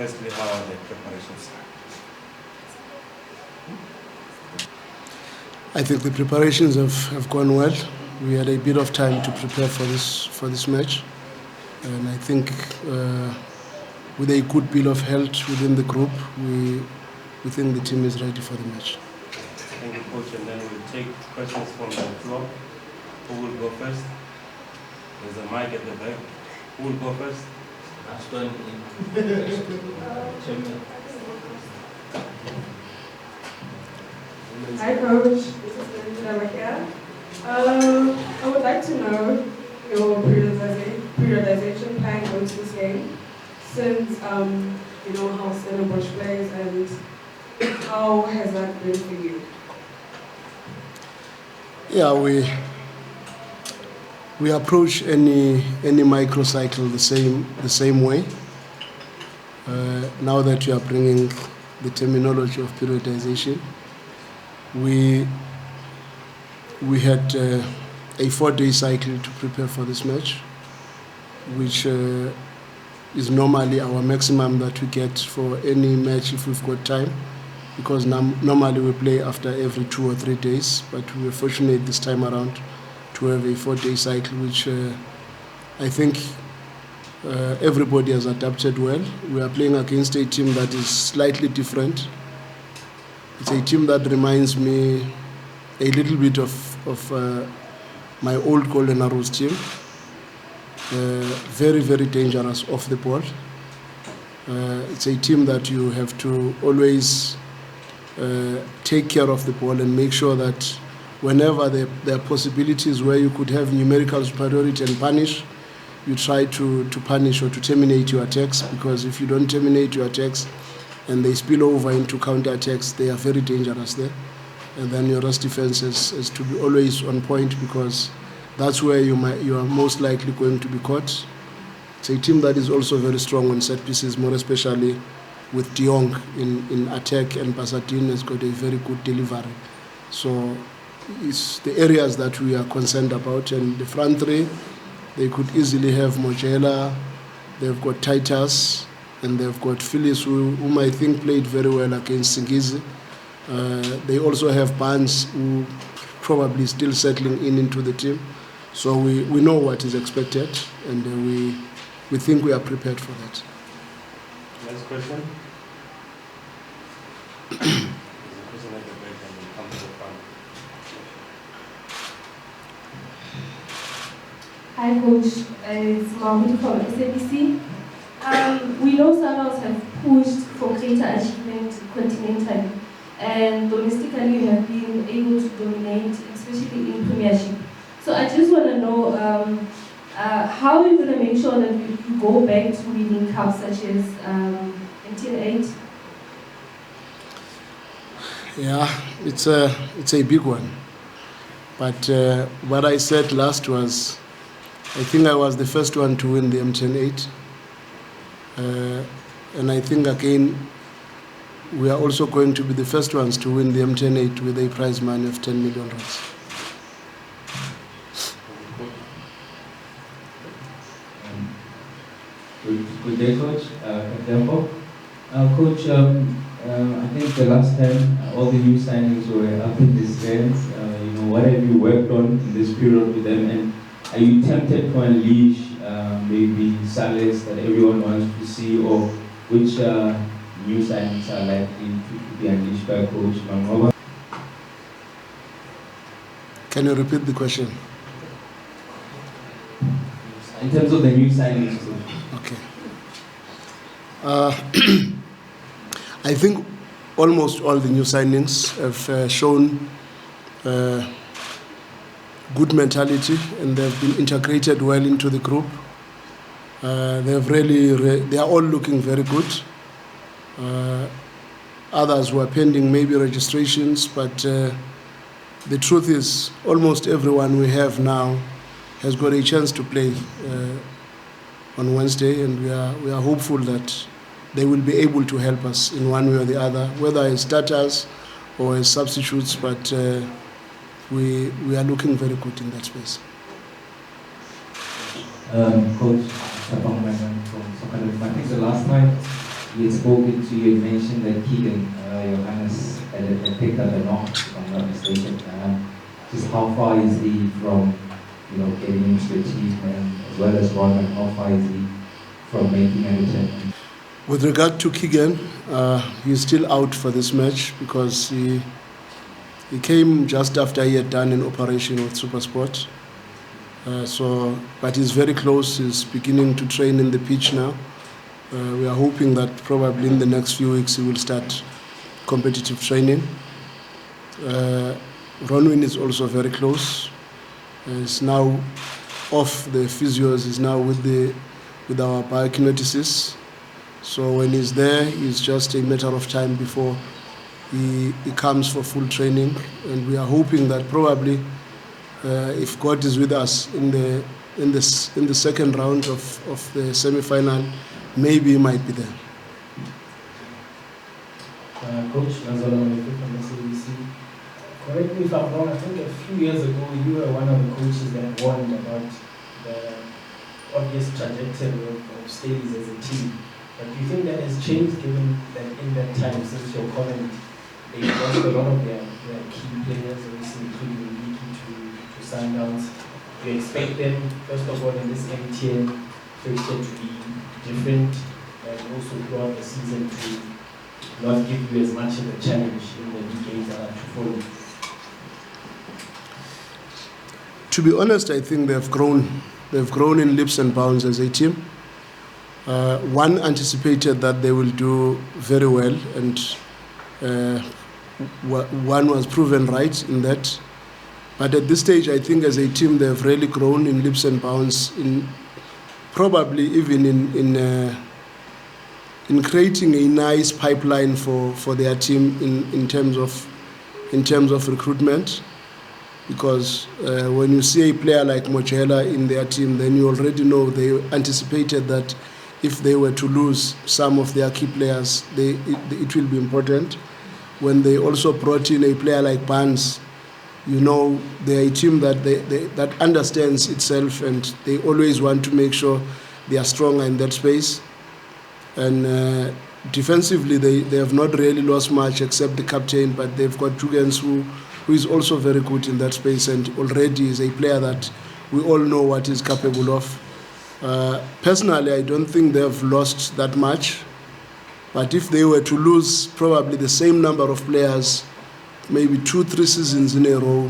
Firstly, how are the preparations? I think the preparations have gone well. We had a bit of time to prepare for this match, and I think with a good bill of health within the group, we think the team is ready for the match. Thank you, Coach. And then we'll take questions from the floor. Who will go first? There's a mic at the back. Who will go first? Hi Coach, this is Linda here. I would like to know your periodization plan going to this game, since you know how Stellenbosch plays, and how has that been for you? Yeah, we approach any microcycle the same way. Now that you are bringing the terminology of periodization, we had a 4-day cycle to prepare for this match, which is normally our maximum that we get for any match if we've got time, because normally we play after every 2 or 3 days, but we were fortunate this time around to have a 4-day cycle, which I think everybody has adapted well. We are playing against a team that is slightly different. It's a team that reminds me a little bit of my old Golden Arrows team. Very, very dangerous off the ball. It's a team that you have to always take care of the ball and make sure that whenever there are possibilities where you could have numerical superiority and punish, you try to punish or to terminate your attacks, because if you don't terminate your attacks and they spill over into counter-attacks, they are very dangerous there. And then your rest defense is to be always on point, because that's where you are most likely going to be caught. It's a team that is also very strong on set pieces, more especially with De Jong in attack, and Pasadena has got a very good delivery. So it's the areas that we are concerned about. And the front three, they could easily have Mojela, they've got Titus, and they've got Phyllis, whom I think played very well against Singizi. They also have Barnes, who probably still settling into the team. So we know what is expected, and we think we are prepared for that. Next question. There's a question at the back, and we'll come to the front. Hi Coach, it's Mothobi from SABC. We know Sundowns have pushed for greater achievement continentally, and domestically you have been able to dominate, especially in Premiership. So I just want to know how are you going to make sure that you go back to winning cups such as MTN8? Yeah, it's a big one. But what I said last was, I think I was the first one to win the MTN8. And I think again, we are also going to be the first ones to win the MTN8 with a prize money of 10 million rands. Good day, Coach. Coach, I think the last time all the new signings were up in this range. What have you worked on in this period with them, and are you tempted to unleash maybe salaries that everyone wants to see, or which new signings are likely to be unleashed by Coach Manqoba? Can you repeat the question? In terms of the new signings, Coach. Okay. I think almost all the new signings have shown good mentality, and they've been integrated well into the group. They are all looking very good. Others were pending maybe registrations, but the truth is almost everyone we have now has got a chance to play on Wednesday, and we are hopeful that they will be able to help us in one way or the other, whether as starters or as substitutes, but we are looking very good in that space. Coach, I think the last night he had spoken to you and mentioned that Keegan, Johannes, had picked up a knock, if I'm not mistaken. Just how far is he from, getting into the team, and as well as Ronwen, how far is he from making a return? With regard to Keegan, he's still out for this match because he came just after he had done an operation with SuperSport. But he's very close. He's beginning to train in the pitch now. We are hoping that probably in the next few weeks he will start competitive training. Ronwen is also very close. He's now off the physios. He's now with our biokineticists. So when he's there, it's just a matter of time before he comes for full training. And we are hoping that probably, if God is with us in the second round of the semi-final, maybe he might be there. Coach Manqoba Mngqithi from SABC. Correct me if I'm wrong, I think a few years ago you were one of the coaches that warned about the obvious trajectory of Staleys as a team. But do you think that has changed given that in that time, since your comment, they lost a lot of their key players, obviously including Mngqithi to Sundowns? Do you expect them, first of all, in this MTN fixture to be different, and also throughout the season to not give you as much of a challenge in the league games that are to follow? To be honest, I think they've grown. They've grown in leaps and bounds as a team. One anticipated that they will do very well, and one was proven right in that. But at this stage, I think as a team, they've really grown in leaps and bounds, in probably even in creating a nice pipeline for their team in terms of recruitment. Because when you see a player like Mochela in their team, then you already know they anticipated that if they were to lose some of their key players, it will be important. When they also brought in a player like Barnes, they're a team that understands itself, and they always want to make sure they are stronger in that space. And defensively, they have not really lost much except the captain, but they've got Jugans who is also very good in that space, and already is a player that we all know what he's capable of. Personally, I don't think they've lost that much, but if they were to lose probably the same number of players, maybe 2-3 seasons in a row,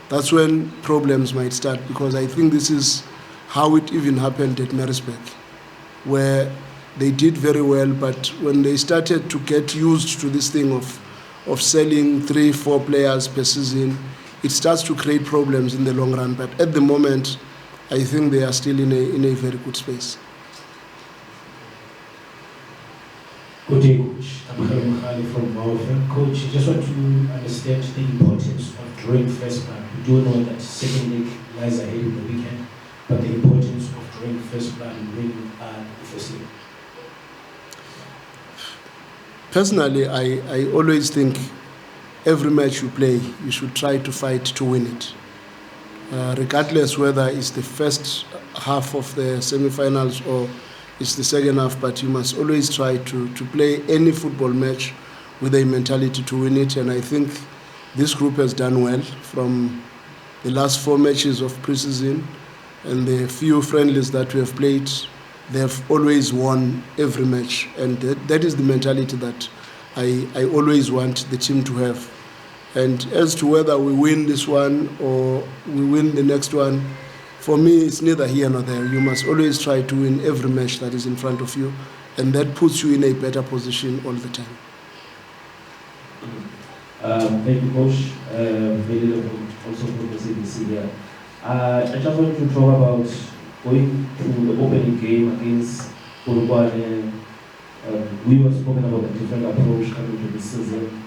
that's when problems might start, because I think this is how it even happened at Maritzburg, where they did very well, but when they started to get used to this thing of selling 3-4 players per season, it starts to create problems in the long run. But at the moment, I think they are still in a very good space. Good day, Coach. I'm Mothobi Mvala from Ronwen. Coach, I just want to understand the importance of drawing first blood. We do know that second leg lies ahead in the weekend, but the importance of drawing first blood and winning the first leg. Personally, I always think every match you play, you should try to fight to win it. Regardless whether it's the first half of the semi-finals or it's the second half, but you must always try to play any football match with a mentality to win it. And I think this group has done well from the last 4 matches of pre-season and the few friendlies that we have played. They've always won every match, and that is the mentality that I always want the team to have. And as to whether we win this one or we win the next one, for me, it's neither here nor there. You must always try to win every match that is in front of you, and that puts you in a better position all the time. Thank you, Coach. Also from the CBC here. I just want to talk about going to the opening game against Polokwane. We were spoken about a different approach coming to this season,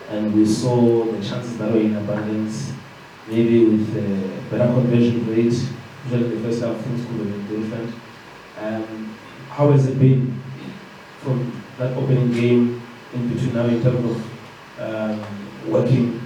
and we saw the chances that were in abundance, maybe with a better conversion rate. Usually the first half things could have been different. How has it been from that opening game in between now in terms of working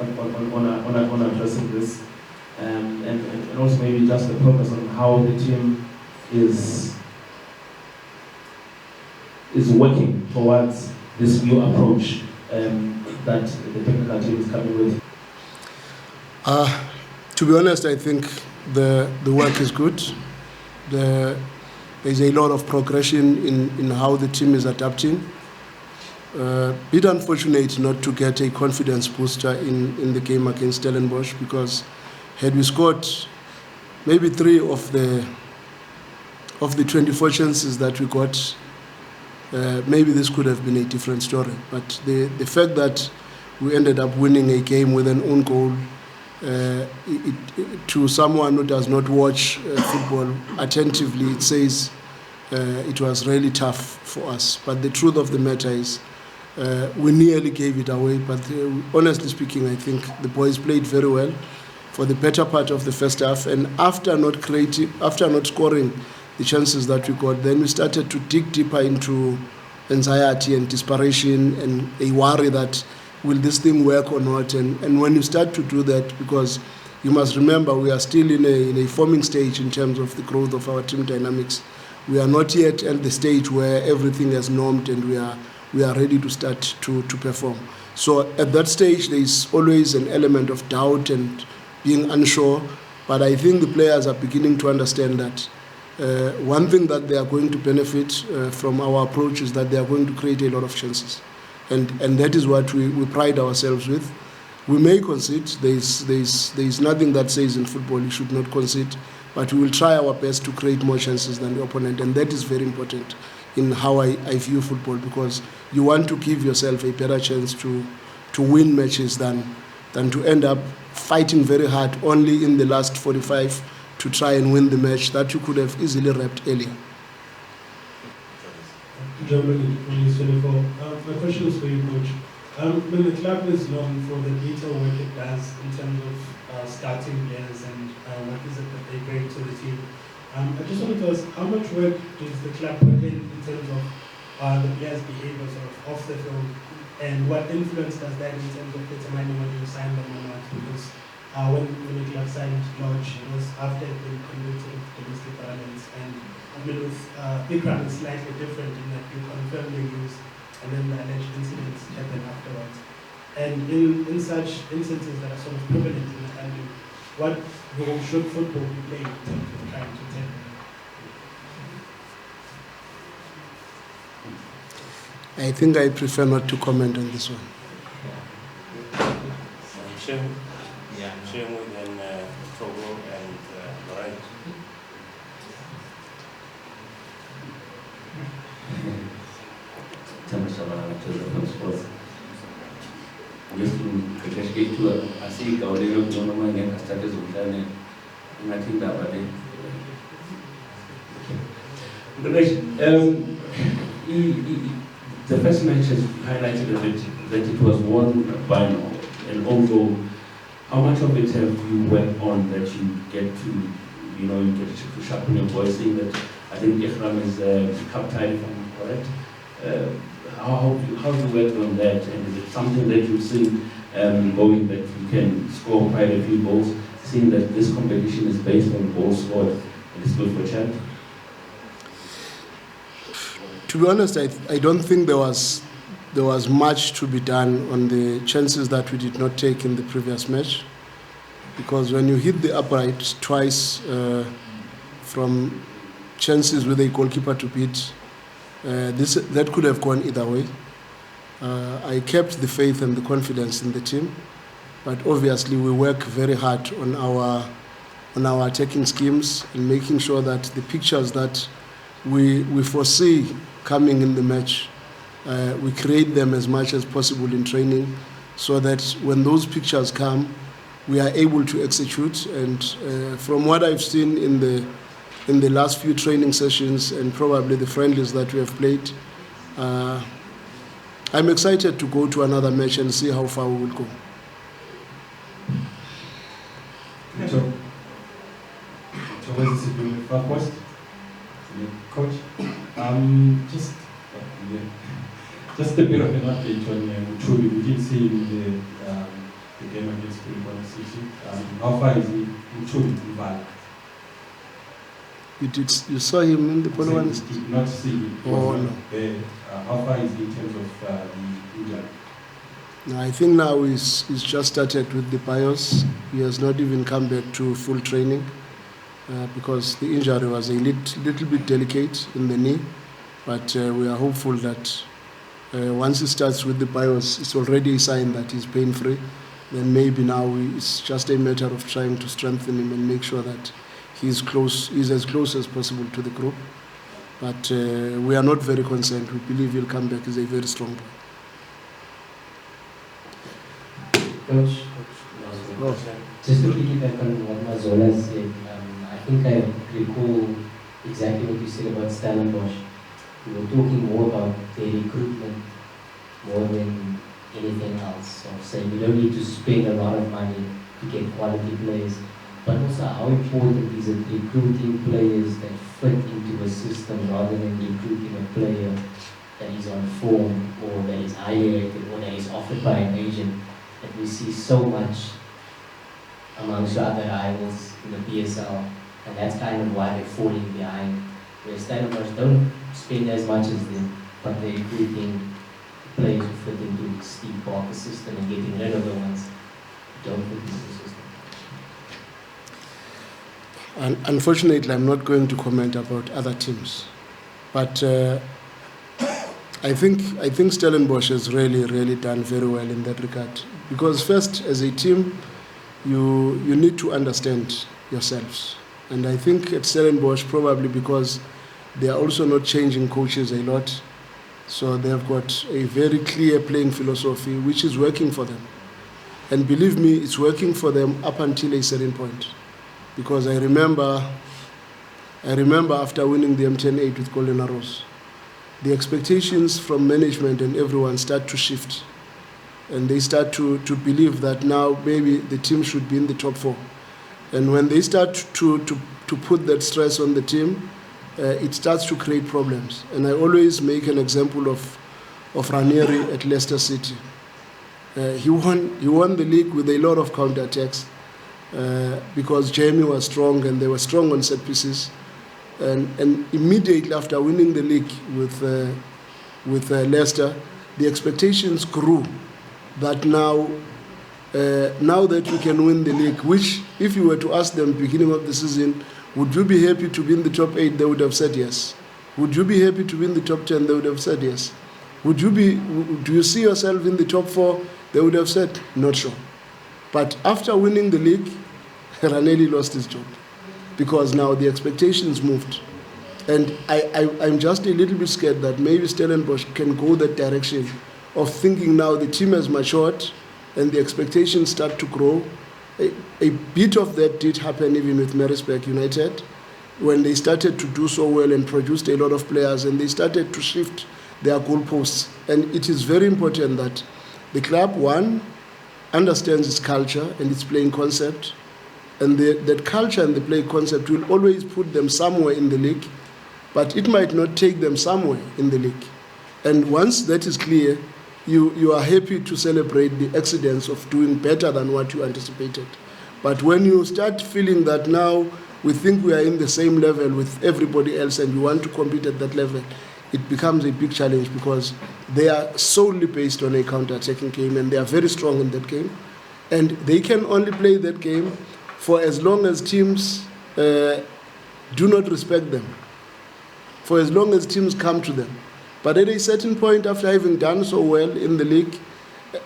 on addressing this? And also maybe just the progress on how the team is is working towards this new approach that the technical team is coming with? To be honest, I think the work is good. There's a lot of progression in how the team is adapting. Bit unfortunate not to get a confidence booster in the game against Stellenbosch, because had we scored maybe 3 of the 24 chances that we got, maybe this could have been a different story. But the fact that we ended up winning a game with an own goal, to someone who does not watch football attentively, it says it was really tough for us. But the truth of the matter is, we nearly gave it away. But honestly speaking, I think the boys played very well for the better part of the first half. And after not scoring the chances that we got, then we started to dig deeper into anxiety and desperation and a worry that will this thing work or not. And when you start to do that, because you must remember we are still in a forming stage in terms of the growth of our team dynamics. We are not yet at the stage where everything has normed and we are ready to start to perform. So at that stage, there is always an element of doubt and being unsure. But I think the players are beginning to understand that one thing that they are going to benefit from our approach is that they are going to create a lot of chances. And that is what we pride ourselves with. We may concede. There's nothing that says in football you should not concede, but we will try our best to create more chances than the opponent, and that is very important in how I view football, because you want to give yourself a better chance to win matches than to end up fighting very hard only in the last 45 to try and win the match that you could have easily wrapped earlier. My question is for you, Coach. When the club is known for the detail work it does in terms of starting players and what is it that they bring to the team, I just wanted to ask, how much work does the club put in terms of the players' behavior sort of off the field, and what influence does that in terms of determining whether you sign them or not? Because when the club signed Lodge, it was after it had been convicted of domestic violence, and with Ikram is slightly different in that you confirm the use and then the alleged incidents happen afterwards. And in such instances that are sort of prevalent in the country, what role should football be playing in terms of trying to tell? I think I prefer not to comment on this one. Shame within Togo and Lorraine. The first match has highlighted a bit that it was won by an own goal. How much of it have you worked on that you get to sharpen your voice, saying that I think Ikram is captain, if I'm correct? How have you worked on that, and is it something that you've seen going that you can score quite a few goals, seeing that this competition is based on goals scored and it's good for champ? To be honest, I don't think there was much to be done on the chances that we did not take in the previous match, because when you hit the upright twice from chances with a goalkeeper to beat, that could have gone either way. I kept the faith and the confidence in the team, but obviously we work very hard on our attacking schemes and making sure that the pictures that we foresee coming in the match, we create them as much as possible in training, so that when those pictures come, we are able to execute. And from what I've seen in the last few training sessions and probably the friendlies that we have played, I'm excited to go to another match and see how far we will go. So where's this doing? West? Coach? Just a bit of an update on Mothobi. We did see in the game against Stellenbosch. How far is Mothobi Mvala? You saw him in the polo ones? Did not see him. Oh, no. There. How far is he in terms of the injury? No, I think now he's just started with the BIOS. He has not even come back to full training because the injury was a little bit delicate in the knee. But we are hopeful that once he starts with the BIOS, it's already a sign that he's pain-free. Then maybe now it's just a matter of trying to strengthen him and make sure that he's as close as possible to the group. But we are not very concerned. We believe he'll come back as a very strong boy. Coach, just to piggyback on what Mazola said, I think I recall exactly what you said about Stellenbosch. We were talking more about their recruitment more than anything else. So saying you don't need to spend a lot of money to get quality players, but also how important is it recruiting players that fit into a system rather than recruiting a player that is on form or that is highly rated or that is offered by an agent. That we see so much amongst the other rivals in the PSL, and that's kind of why they're falling behind. Where Stellenbosch don't spend as much as them, but they're recruiting players who fit into Steve Parker's system and getting rid of the ones who don't fit into the system. Unfortunately, I'm not going to comment about other teams, but I think Stellenbosch has really done very well in that regard. Because first, as a team, you need to understand yourselves. And I think at Stellenbosch, probably because they are also not changing coaches a lot, so they have got a very clear playing philosophy, which is working for them. And believe me, it's working for them up until a certain point. Because I remember after winning the MTN8 with Golden Arrows, the expectations from management and everyone start to shift. And they start to believe that now maybe the team should be in the top 4. And when they start to put that stress on the team, it starts to create problems. And I always make an example of Ranieri at Leicester City. He won the league with a lot of counterattacks because Jamie was strong and they were strong on set pieces. And immediately after winning the league with Leicester, the expectations grew that now that we can win the league, which if you were to ask them beginning of the season, would you be happy to be in the top 8, they would have said yes. Would you be happy to be in the top 10, they would have said yes. Do you see yourself in the top 4, they would have said not sure. But after winning the league, Ranieri lost his job because now the expectations moved. And I'm just a little bit scared that maybe Stellenbosch can go that direction of thinking now the team has matured and the expectations start to grow. A bit of that did happen even with Maritzburg United when they started to do so well and produced a lot of players and they started to shift their goalposts. And it is very important that the club, one, understands its culture and its playing concept, and that culture and the play concept will always put them somewhere in the league, but it might not take them somewhere in the league. And once that is clear, you are happy to celebrate the accidents of doing better than what you anticipated. But when you start feeling that now we think we are in the same level with everybody else and we want to compete at that level, it becomes a big challenge because they are solely based on a counter-attacking game and they are very strong in that game. And they can only play that game for as long as teams do not respect them, for as long as teams come to them. But at a certain point, after having done so well in the league,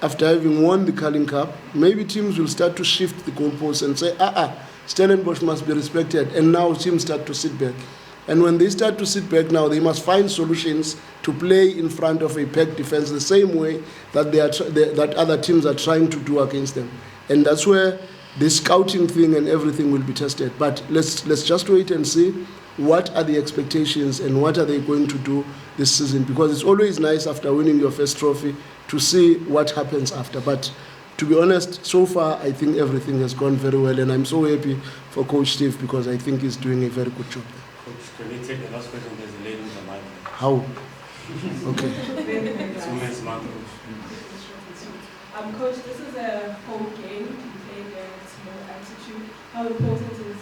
after having won the Carling Cup, maybe teams will start to shift the goalposts and say, Stellenbosch must be respected, and now teams start to sit back. And when they start to sit back now, they must find solutions to play in front of a packed defense the same way that that other teams are trying to do against them. And that's where the scouting thing and everything will be tested. But let's just wait and see what are the expectations and what are they going to do this season, because it's always nice after winning your first trophy to see what happens after. But to be honest, so far I think everything has gone very well, and I'm so happy for Coach Steve because I think he's doing a very good job. Coach, can we take the last question? There's a lady in the mic. How? Okay. It's Women's Month. Coach, this is a home game. You play against more altitude. How important is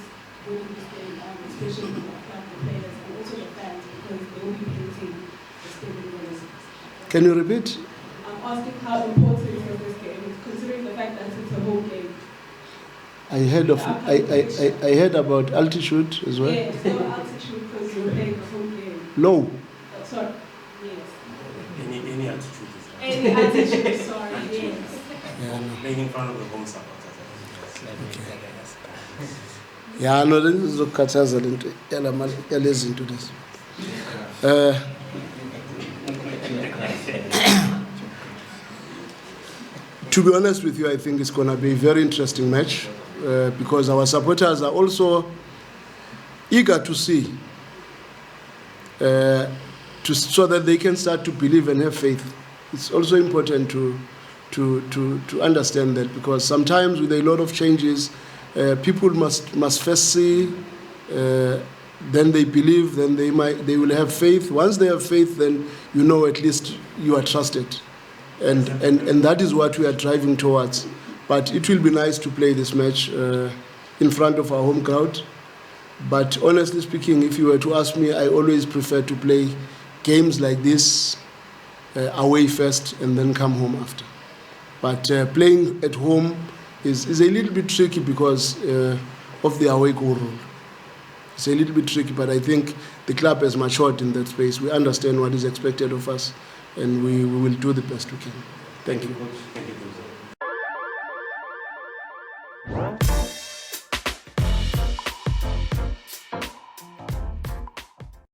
winning this game, especially in the club? players and also the fans because they will be painting the stadium winners. Can you repeat? I'm asking how important is this game, considering the fact that it's a home game. I heard about altitude as well. Yeah, it's no altitude because you're playing a home game. Low. Sorry. Yes. Any attitude is right. Any attitude, sorry, yes. Playing in front of the home supporters. Yeah, no, this is ukukhathaza lento yalezi zinto lezi. To be honest with you, I think it's going to be a very interesting match because our supporters are also eager to see, so that they can start to believe and have faith. It's also important to understand that because sometimes with a lot of changes, people must first see, then they believe, then they will have faith. Once they have faith, then you know at least you are trusted. And that is what we are driving towards. But it will be nice to play this match in front of our home crowd. But honestly speaking, if you were to ask me, I always prefer to play games like this away first and then come home after. But playing at home is a little bit tricky because of the away goal rule. It's a little bit tricky, but I think the club has matured in that space. We understand what is expected of us, and we will do the best we can. Thank you. Thank you.